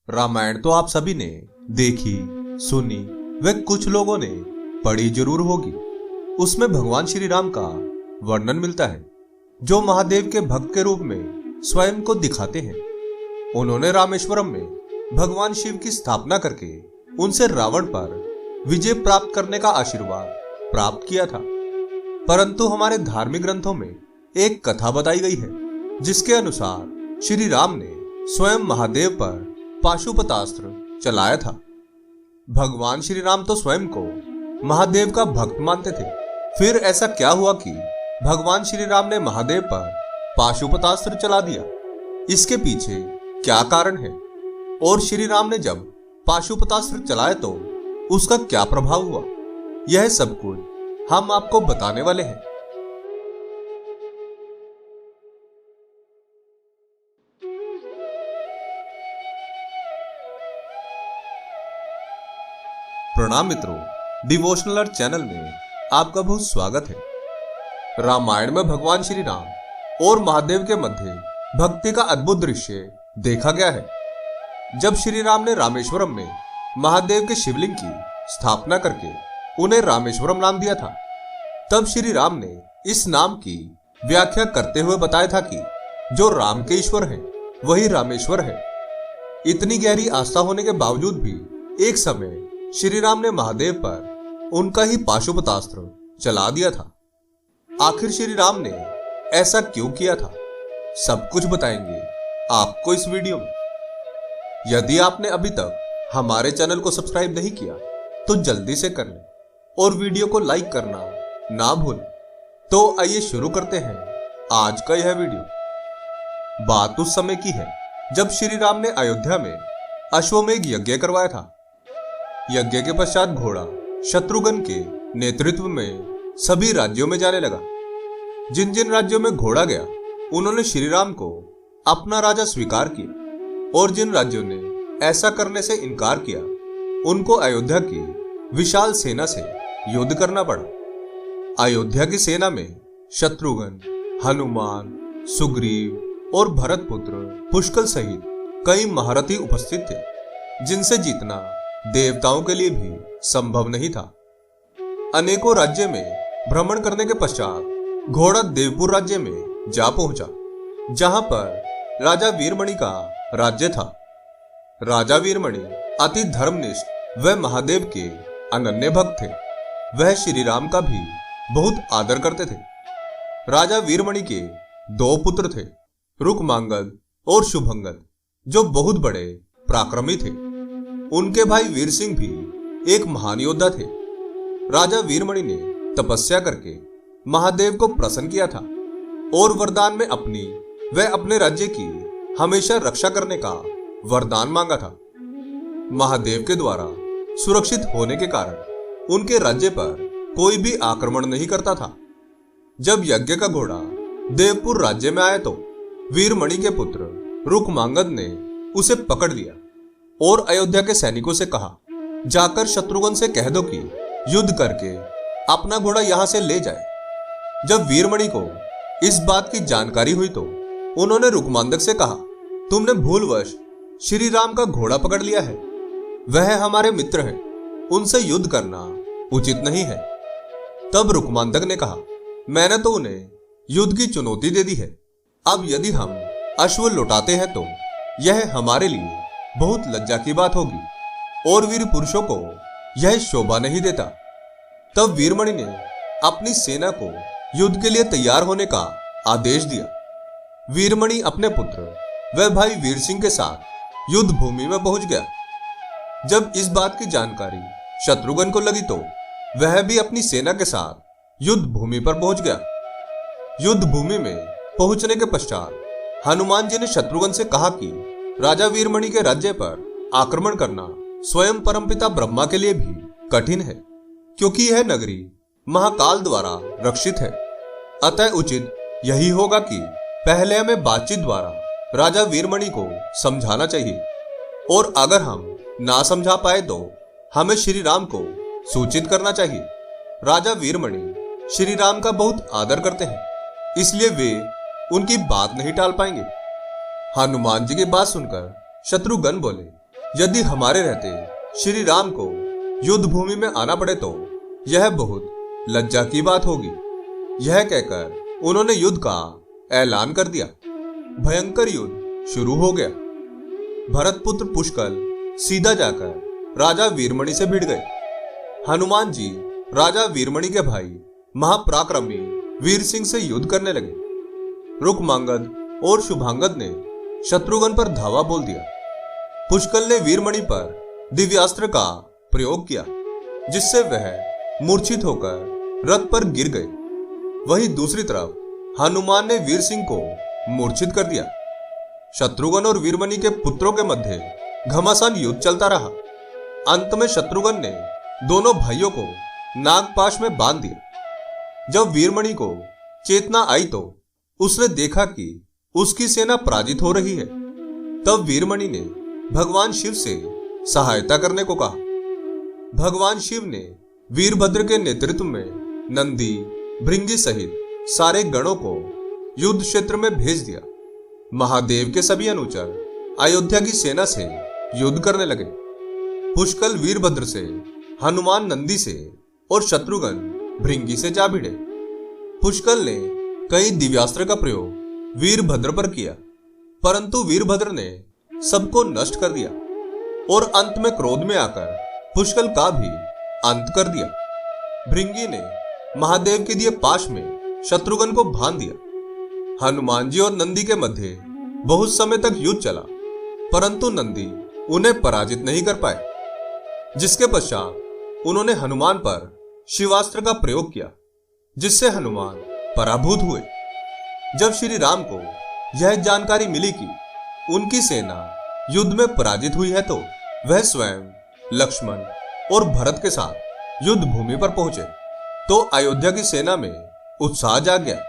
रामायण तो आप सभी ने देखी, सुनी व कुछ लोगों ने पढ़ी जरूर होगी। उसमें भगवान श्री राम का वर्णन मिलता है, जो महादेव के भक्त के रूप में स्वयं को दिखाते हैं। उन्होंने रामेश्वरम में भगवान शिव की स्थापना करके उनसे रावण पर विजय प्राप्त करने का आशीर्वाद प्राप्त किया था। परंतु हमारे धार्मिक ग्रंथों में एक कथा बताई गई है, जिसके अनुसार श्री राम ने स्वयं महादेव पर पाशुपतास्त्र चलाया था। भगवान श्री राम तो स्वयं को महादेव का भक्त मानते थे। फिर ऐसा क्या हुआ कि भगवान श्री राम ने महादेव पर पाशुपतास्त्र चला दिया? इसके पीछे क्या कारण है? और श्री राम ने जब पाशुपतास्त्र चलाया तो उसका क्या प्रभाव हुआ? यह सब कुछ हम आपको बताने वाले हैं। प्रणाम मित्रों, डिवोशनल अर्थ चैनल में आपका बहुत स्वागत है। रामायण में भगवान श्री राम और महादेव के मध्य भक्ति का अद्भुत दृश्य देखा गया है। जब श्री राम ने रामेश्वरम में महादेव के शिवलिंग की स्थापना करके उन्हें रामेश्वरम नाम दिया था, तब श्री राम ने इस नाम की व्याख्या करते हुए बताया था कि जो राम के ईश्वर है वही रामेश्वर है। इतनी गहरी आस्था होने के बावजूद भी एक समय श्री राम ने महादेव पर उनका ही पाशुपतास्त्र चला दिया था। आखिर श्री राम ने ऐसा क्यों किया था, सब कुछ बताएंगे आपको इस वीडियो में। यदि आपने अभी तक हमारे चैनल को सब्सक्राइब नहीं किया तो जल्दी से कर लें और वीडियो को लाइक करना ना भूलें। तो आइए शुरू करते हैं आज का यह वीडियो। बात उस समय की है जब श्री राम ने अयोध्या में अश्वमेध यज्ञ करवाया था। यज्ञ के पश्चात घोड़ा शत्रुघ्न के नेतृत्व में सभी राज्यों में जाने लगा। जिन जिन राज्यों में घोड़ा गया उन्होंने श्री राम को अपना राजा स्वीकार किया, और जिन राज्यों ने ऐसा करने से इनकार किया उनको अयोध्या की विशाल सेना से युद्ध करना पड़ा। अयोध्या की सेना में शत्रुघ्न, हनुमान, सुग्रीव और भरतपुत्र पुष्कल सहित कई महारथी उपस्थित थे, जिनसे जीतना देवताओं के लिए भी संभव नहीं था। अनेकों राज्य में भ्रमण करने के पश्चात घोड़ा देवपुर राज्य में जा पहुंचा, जहां पर राजा वीरमणि का राज्य था। राजा वीरमणि अति धर्मनिष्ठ व महादेव के अनन्य भक्त थे। वह श्री राम का भी बहुत आदर करते थे। राजा वीरमणि के दो पुत्र थे, रुकमांगद और शुभंगद, जो बहुत बड़े पराक्रमी थे। उनके भाई वीर सिंह भी एक महान योद्धा थे। राजा वीरमणि ने तपस्या करके महादेव को प्रसन्न किया था और वरदान में अपनी व अपने राज्य की हमेशा रक्षा करने का वरदान मांगा था। महादेव के द्वारा सुरक्षित होने के कारण उनके राज्य पर कोई भी आक्रमण नहीं करता था। जब यज्ञ का घोड़ा देवपुर राज्य में आया तो वीरमणि के पुत्र रुकमांगद ने उसे पकड़ लिया और अयोध्या के सैनिकों से कहा, जाकर शत्रुघ्न से कह दो कि युद्ध करके अपना घोड़ा यहां से ले जाए। जब वीरमणि को इस बात की जानकारी हुई तो उन्होंने रुकमांगद से कहा, तुमने भूलवश श्री राम का घोड़ा पकड़ लिया है। वह हमारे मित्र हैं, उनसे युद्ध करना उचित नहीं है। तब रुकमांगद ने कहा, मैंने तो उन्हें युद्ध की चुनौती दे दी है। अब यदि हम अश्व लौटाते हैं तो यह हमारे लिए बहुत लज्जा की बात होगी और वीर पुरुषों को यह शोभा नहीं देता। तब वीरमणि ने अपनी सेना को युद्ध के लिए तैयार होने का आदेश दिया। वीरमणि अपने पुत्र व भाई वीर सिंह के साथ युद्ध भूमि में पहुंच गया। जब इस बात की जानकारी शत्रुघ्न को लगी तो वह भी अपनी सेना के साथ युद्ध भूमि पर पहुंच गया। युद्ध भूमि में पहुंचने के पश्चात हनुमान जी ने शत्रुघ्न से कहा कि राजा वीरमणि के राज्य पर आक्रमण करना स्वयं परमपिता ब्रह्मा के लिए भी कठिन है, क्योंकि यह नगरी महाकाल द्वारा रक्षित है। अतः उचित यही होगा कि पहले हमें बातचीत द्वारा राजा वीरमणि को समझाना चाहिए, और अगर हम ना समझा पाए तो हमें श्री राम को सूचित करना चाहिए। राजा वीरमणि श्री राम का बहुत आदर करते हैं, इसलिए वे उनकी बात नहीं टाल पाएंगे। हनुमान जी की बात सुनकर शत्रुघ्न बोले, यदि हमारे रहते श्री राम को युद्ध भूमि में आना पड़े तो यह बहुत लज्जा की बात होगी। यह कहकर उन्होंने युद्ध का ऐलान कर दिया। भयंकर युद्ध शुरू हो गया। भरतपुत्र पुष्कल सीधा जाकर राजा वीरमणि से भिड़ गए। हनुमान जी राजा वीरमणि के भाई महापराक्रमी वीर सिंह से युद्ध करने लगे। रुकमांगद और शुभांगद ने शत्रुघ्न पर धावा बोल दिया। पुष्कल ने वीरमणि पर दिव्यास्त्र का प्रयोग किया, जिससे वह मूर्छित होकर रथ पर गिर गए। वहीं दूसरी तरफ हनुमान ने वीर सिंह को मूर्छित कर दिया। शत्रुघ्न और वीरमणि के पुत्रों के मध्य घमासान युद्ध चलता रहा। अंत में शत्रुघ्न ने दोनों भाइयों को नागपाश में बांध दिया। जब वीरमणि को चेतना आई तो उसने देखा कि उसकी सेना पराजित हो रही है। तब वीरमणि ने भगवान शिव से सहायता करने को कहा। भगवान शिव ने वीरभद्र के नेतृत्व में नंदी, भृंगी सहित सारे गणों को युद्ध क्षेत्र में भेज दिया। महादेव के सभी अनुचर अयोध्या की सेना से युद्ध करने लगे। पुष्कल वीरभद्र से, हनुमान नंदी से और शत्रुघ्न भृंगी से जा भिड़े। पुष्कल ने कई दिव्यास्त्र का प्रयोग वीरभद्र पर किया, परंतु वीरभद्र ने सबको नष्ट कर दिया और अंत में क्रोध में आकर पुष्कल का भी अंत कर दिया। भृंगी ने महादेव के दिए पाश में शत्रुघ्न को बांध दिया। हनुमान जी और नंदी के मध्य बहुत समय तक युद्ध चला, परंतु नंदी उन्हें पराजित नहीं कर पाए। जिसके पश्चात उन्होंने हनुमान पर शिवास्त्र का प्रयोग किया, जिससे हनुमान पराभूत हुए। जब श्री राम को यह जानकारी मिली कि उनकी सेना युद्ध में पराजित हुई है, तो वह स्वयं लक्ष्मण और भरत के साथ युद्ध भूमि पर पहुंचे। तो अयोध्या की सेना में उत्साह जाग गया।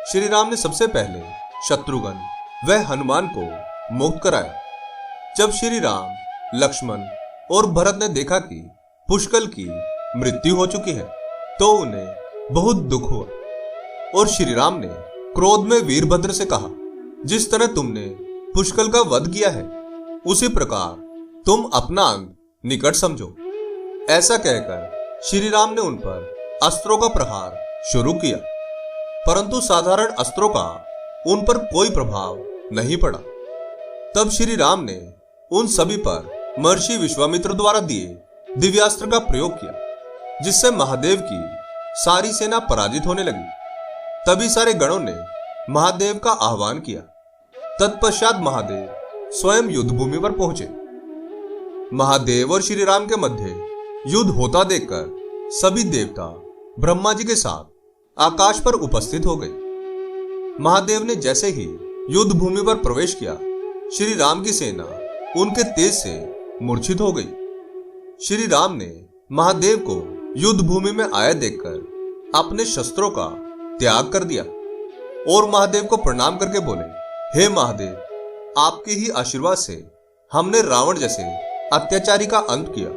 श्री राम ने सबसे पहले शत्रुघ्न व हनुमान को मुक्त कराया। जब श्री राम, लक्ष्मण और भरत ने देखा कि पुष्कल की मृत्यु हो चुकी है, तो उन्हें बहुत दुख हुआ और श्री राम ने क्रोध में वीरभद्र से कहा, जिस तरह तुमने पुष्कल का वध किया है, उसी प्रकार तुम अपना अंत निकट समझो। ऐसा कहकर श्री राम ने उन पर अस्त्रों का प्रहार शुरू किया, परंतु साधारण अस्त्रों का उन पर कोई प्रभाव नहीं पड़ा। तब श्री राम ने उन सभी पर महर्षि विश्वामित्र द्वारा दिए दिव्यास्त्र का प्रयोग किया, जिससे महादेव की सारी सेना पराजित होने लगी। तभी सारे गणों ने महादेव का आह्वान किया। तत्पश्चात महादेव स्वयं युद्ध भूमि पर पहुंचे। महादेव और श्री राम के मध्य युद्ध होता देखकर सभी देवता ब्रह्मा जी के साथ आकाश पर उपस्थित हो गए। महादेव ने जैसे ही युद्ध भूमि पर प्रवेश किया, श्री राम की सेना उनके तेज से मूर्छित हो गई। श्री राम ने महादेव को युद्ध भूमि में आया देखकर अपने शस्त्रों का त्याग कर दिया और महादेव को प्रणाम करके बोले, हे महादेव, आपके ही आशीर्वाद से हमने रावण जैसे अत्याचारी का अंत किया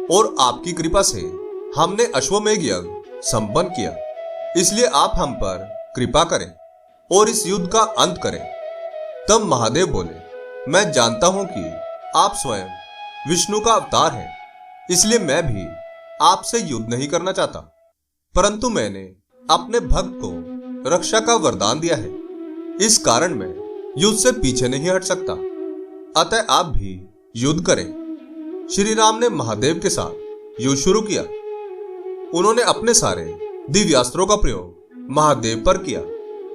और आपकी कृपा से हमने अश्वमेध यज्ञ संपन्न किया। इसलिए आप हम पर कृपा करें और इस युद्ध का अंत करें। तब महादेव बोले, मैं जानता हूं कि आप स्वयं विष्णु का अवतार हैं, इसलिए मैं भी आपसे युद्ध नहीं करना चाहता, परंतु मैंने अपने भक्त को रक्षा का वरदान दिया है। इस कारण मैं युद्ध से पीछे नहीं हट सकता, अतः आप भी युद्ध करें। श्री राम ने महादेव के साथ युद्ध शुरू किया। उन्होंने अपने सारे दिव्यास्त्रों का प्रयोग महादेव पर किया,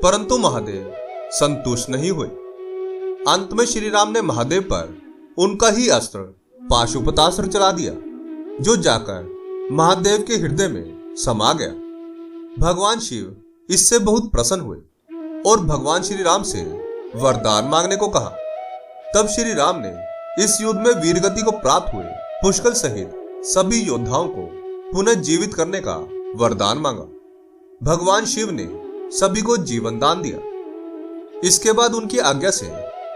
परंतु महादेव संतुष्ट नहीं हुए। अंत में श्री राम ने महादेव पर उनका ही अस्त्र पाशुपतास्त्र चला दिया, जो जाकर महादेव के हृदय में समा गया। भगवान शिव इससे बहुत प्रसन्न हुए और भगवान श्री राम से वरदान मांगने को कहा। तब श्री राम ने इस युद्ध में वीरगति को प्राप्त हुए पुष्कल सहित सभी योद्धाओं को पुनः जीवित करने का वरदान मांगा। भगवान शिव ने सभी को जीवन दान दिया। इसके बाद उनकी आज्ञा से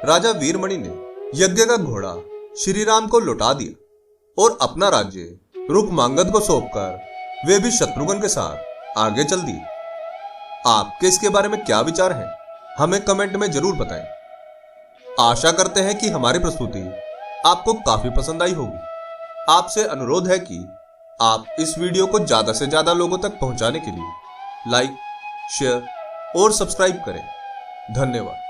राजा वीरमणि ने यज्ञ का घोड़ा श्री राम को लौटा दिया और अपना राज्य रुकमांगद को सौंपकर वे भी शत्रुघ्न के साथ आगे चल दिए। आपके इसके बारे में क्या विचार है, हमें कमेंट में जरूर बताएं। आशा करते हैं कि हमारी प्रस्तुति आपको काफी पसंद आई होगी। आपसे अनुरोध है कि आप इस वीडियो को ज्यादा से ज्यादा लोगों तक पहुंचाने के लिए लाइक, शेयर और सब्सक्राइब करें। धन्यवाद।